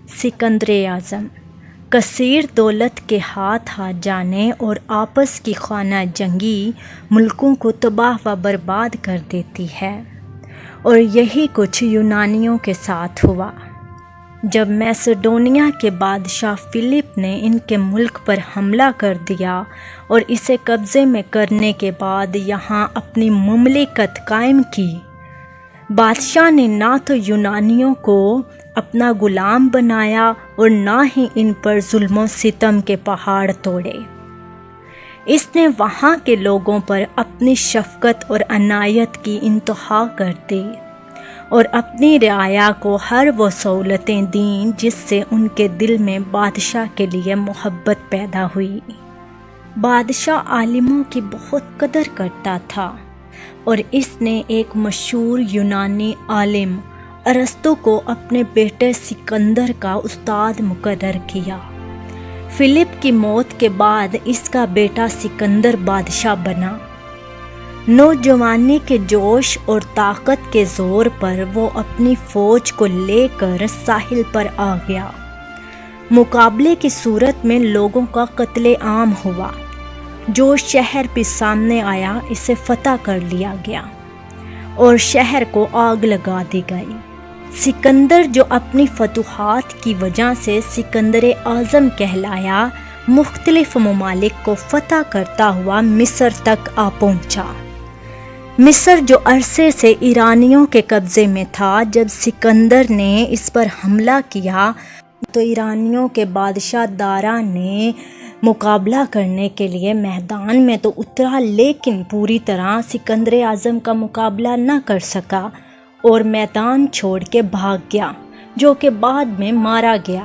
سکندر اعظم کثیر دولت کے ہاتھ آ جانے اور آپس کی خانہ جنگی ملکوں کو تباہ و برباد کر دیتی ہے، اور یہی کچھ یونانیوں کے ساتھ ہوا۔ جب میسیڈونیا کے بادشاہ فلپ نے ان کے ملک پر حملہ کر دیا اور اسے قبضے میں کرنے کے بعد یہاں اپنی مملکت قائم کی، بادشاہ نے نہ تو یونانیوں کو اپنا غلام بنایا اور نہ ہی ان پر ظلم و ستم کے پہاڑ توڑے۔ اس نے وہاں کے لوگوں پر اپنی شفقت اور عنایت کی انتہا کر دی اور اپنی رعایا کو ہر وہ سہولتیں دیں جس سے ان کے دل میں بادشاہ کے لیے محبت پیدا ہوئی۔ بادشاہ عالموں کی بہت قدر کرتا تھا، اور اس نے ایک مشہور یونانی عالم ارسطو کو اپنے بیٹے سکندر کا استاد مقرر کیا۔ فلپ کی موت کے بعد اس کا بیٹا سکندر بادشاہ بنا۔ نوجوانی کے جوش اور طاقت کے زور پر وہ اپنی فوج کو لے کر ساحل پر آ گیا۔ مقابلے کی صورت میں لوگوں کا قتل عام ہوا۔ جو شہر بھی سامنے آیا اسے فتح کر لیا گیا اور شہر کو آگ لگا دی گئی۔ سکندر، جو اپنی فتوحات کی وجہ سے سکندر اعظم کہلایا، مختلف ممالک کو فتح کرتا ہوا مصر تک آ پہنچا۔ مصر جو عرصے سے ایرانیوں کے قبضے میں تھا، جب سکندر نے اس پر حملہ کیا تو ایرانیوں کے بادشاہ دارا نے مقابلہ کرنے کے لیے میدان میں تو اترا، لیکن پوری طرح سکندر اعظم کا مقابلہ نہ کر سکا اور میدان چھوڑ کے بھاگ گیا، جو کہ بعد میں مارا گیا۔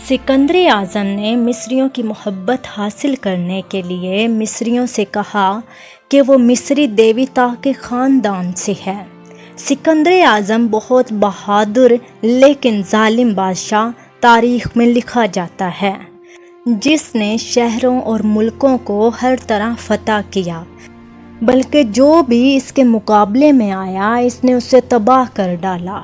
سکندر اعظم نے مصریوں کی محبت حاصل کرنے کے لیے مصریوں سے کہا کہ وہ مصری دیوتا کے خاندان سے ہے۔ سکندر اعظم بہت بہادر لیکن ظالم بادشاہ تاریخ میں لکھا جاتا ہے، جس نے شہروں اور ملکوں کو ہر طرح فتح کیا، بلکہ جو بھی اس کے مقابلے میں آیا اس نے اسے تباہ کر ڈالا۔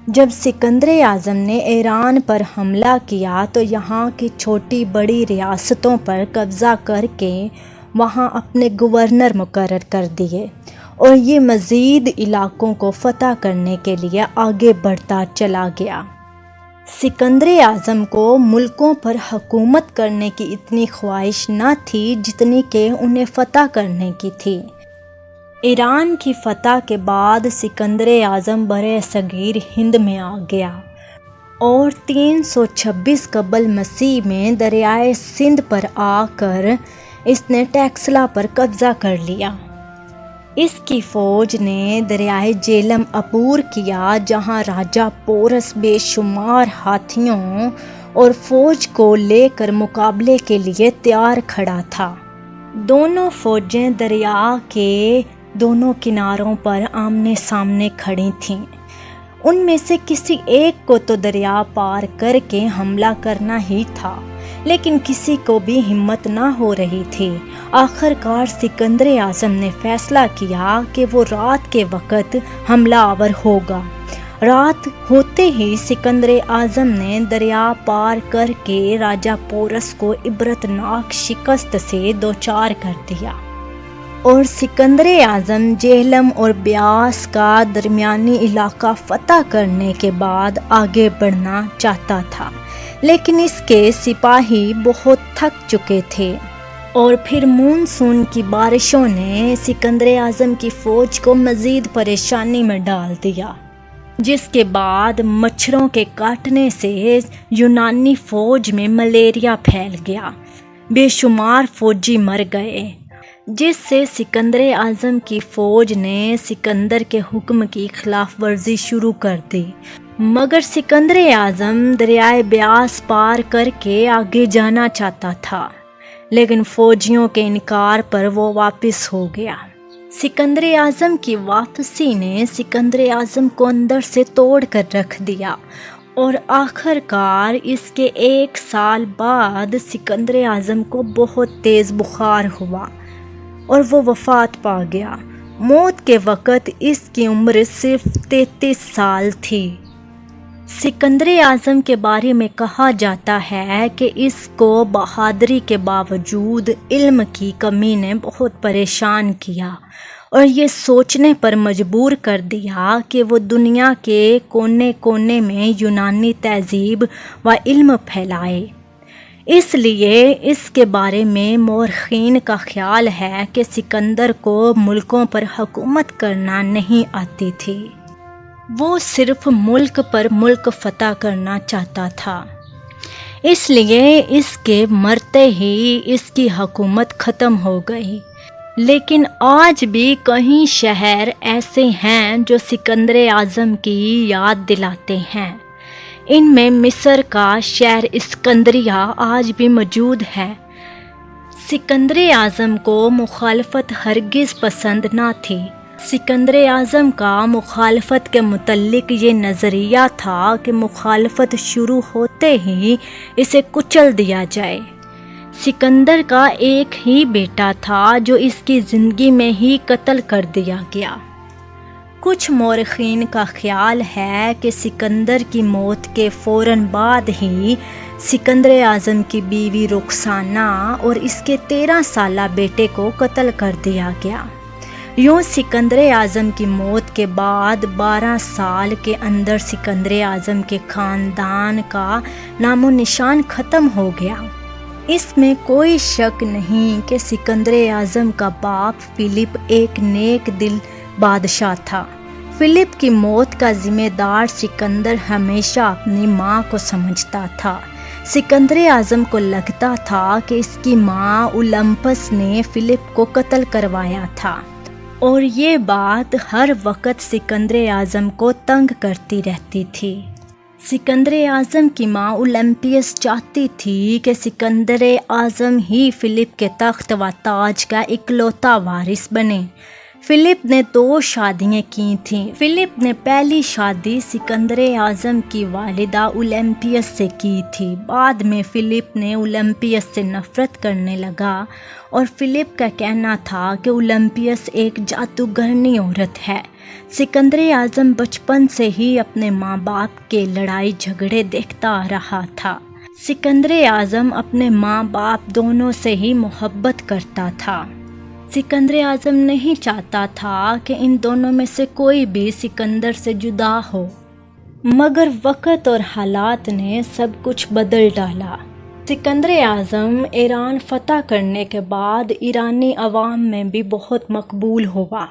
جب سکندر اعظم نے ایران پر حملہ کیا تو یہاں کی چھوٹی بڑی ریاستوں پر قبضہ کر کے وہاں اپنے گورنر مقرر کر دیے، اور یہ مزید علاقوں کو فتح کرنے کے لیے آگے بڑھتا چلا گیا۔ سکندر اعظم کو ملکوں پر حکومت کرنے کی اتنی خواہش نہ تھی جتنی کہ انہیں فتح کرنے کی تھی۔ ایران کی فتح کے بعد سکندر اعظم برِ صغیر ہند میں آ گیا اور 326 قبل مسیح میں دریائے سندھ پر آ کر اس نے ٹیکسلا پر قبضہ کر لیا۔ اس کی فوج نے دریائے جیلم عبور کیا، جہاں راجہ پورس بے شمار ہاتھیوں اور فوج کو لے کر مقابلے کے لیے تیار کھڑا تھا۔ دونوں فوجیں دریا کے دونوں کناروں پر آمنے سامنے کھڑی تھیں۔ ان میں سے کسی ایک کو تو دریا پار کر کے حملہ کرنا ہی تھا، لیکن کسی کو بھی ہمت نہ ہو رہی تھی۔ آخر کار سکندر اعظم نے فیصلہ کیا کہ وہ رات کے وقت حملہ آور ہوگا۔ رات ہوتے ہی سکندر اعظم نے دریا پار کر کے راجہ پورس کو عبرتناک شکست سے دوچار کر دیا، اور سکندر اعظم جہلم اور بیاس کا درمیانی علاقہ فتح کرنے کے بعد آگے بڑھنا چاہتا تھا، لیکن اس کے سپاہی بہت تھک چکے تھے، اور پھر مونسون کی بارشوں نے سکندر اعظم کی فوج کو مزید پریشانی میں ڈال دیا، جس کے بعد مچھروں کے کاٹنے سے یونانی فوج میں ملیریا پھیل گیا۔ بے شمار فوجی مر گئے، جس سے سکندر اعظم کی فوج نے سکندر کے حکم کی خلاف ورزی شروع کر دی، مگر سکندر اعظم دریائے بیاس پار کر کے آگے جانا چاہتا تھا، لیکن فوجیوں کے انکار پر وہ واپس ہو گیا۔ سکندر اعظم کی واپسی نے سکندر اعظم کو اندر سے توڑ کر رکھ دیا، اور آخر کار اس کے 1 سال بعد سکندر اعظم کو بہت تیز بخار ہوا اور وہ وفات پا گیا۔ موت کے وقت اس کی عمر صرف 33 سال تھی۔ سکندر اعظم کے بارے میں کہا جاتا ہے کہ اس کو بہادری کے باوجود علم کی کمی نے بہت پریشان کیا اور یہ سوچنے پر مجبور کر دیا کہ وہ دنیا کے کونے کونے میں یونانی تہذیب و علم پھیلائے۔ اس لیے اس کے بارے میں مورخین کا خیال ہے کہ سکندر کو ملکوں پر حکومت کرنا نہیں آتی تھی، وہ صرف ملک پر ملک فتح کرنا چاہتا تھا، اس لیے اس کے مرتے ہی اس کی حکومت ختم ہو گئی۔ لیکن آج بھی کئی شہر ایسے ہیں جو سکندر اعظم کی یاد دلاتے ہیں۔ ان میں مصر کا شہر اسکندریہ آج بھی موجود ہے۔ سکندر اعظم کو مخالفت ہرگز پسند نہ تھی۔ سکندر اعظم کا مخالفت کے متعلق یہ نظریہ تھا کہ مخالفت شروع ہوتے ہی اسے کچل دیا جائے۔ سکندر کا ایک ہی بیٹا تھا جو اس کی زندگی میں ہی قتل کر دیا گیا۔ کچھ مورخین کا خیال ہے کہ سکندر کی موت کے فوراً بعد ہی سکندر اعظم کی بیوی رخسانہ اور اس کے 13 سالہ بیٹے کو قتل کر دیا گیا۔ یوں سکندر اعظم کی موت کے بعد 12 سال کے اندر سکندر اعظم کے خاندان کا نام و نشان ختم ہو گیا۔ اس میں کوئی شک نہیں کہ سکندر اعظم کا باپ فلپ ایک نیک دل بادشاہ تھا۔ فلپ کی موت کا ذمہ دار سکندر ہمیشہ اپنی ماں کو سمجھتا تھا۔ سکندر اعظم کو لگتا تھا کہ اس کی ماں اولمپس نے فلپ کو قتل کروایا تھا، اور یہ بات ہر وقت سکندر اعظم کو تنگ کرتی رہتی تھی۔ سکندر اعظم کی ماں اولمپیس چاہتی تھی کہ سکندر اعظم ہی فلپ کے تخت و تاج کا اکلوتا وارث بنے۔ فلپ نے 2 شادیاں کی تھیں۔ فلپ نے پہلی شادی سکندر اعظم کی والدہ اولمپیس سے کی تھی۔ بعد میں فلپ نے اولمپیس سے نفرت کرنے لگا اور فلپ کا کہنا تھا کہ اولمپیس ایک جادوگرنی عورت ہے۔ سکندر اعظم بچپن سے ہی اپنے ماں باپ کے لڑائی جھگڑے دیکھتا آ رہا تھا۔ سکندر اعظم اپنے ماں باپ دونوں سے ہی محبت کرتا تھا۔ سکندر اعظم نہیں چاہتا تھا کہ ان دونوں میں سے کوئی بھی سکندر سے جدا ہو، مگر وقت اور حالات نے سب کچھ بدل ڈالا۔ سکندر اعظم ایران فتح کرنے کے بعد ایرانی عوام میں بھی بہت مقبول ہوا۔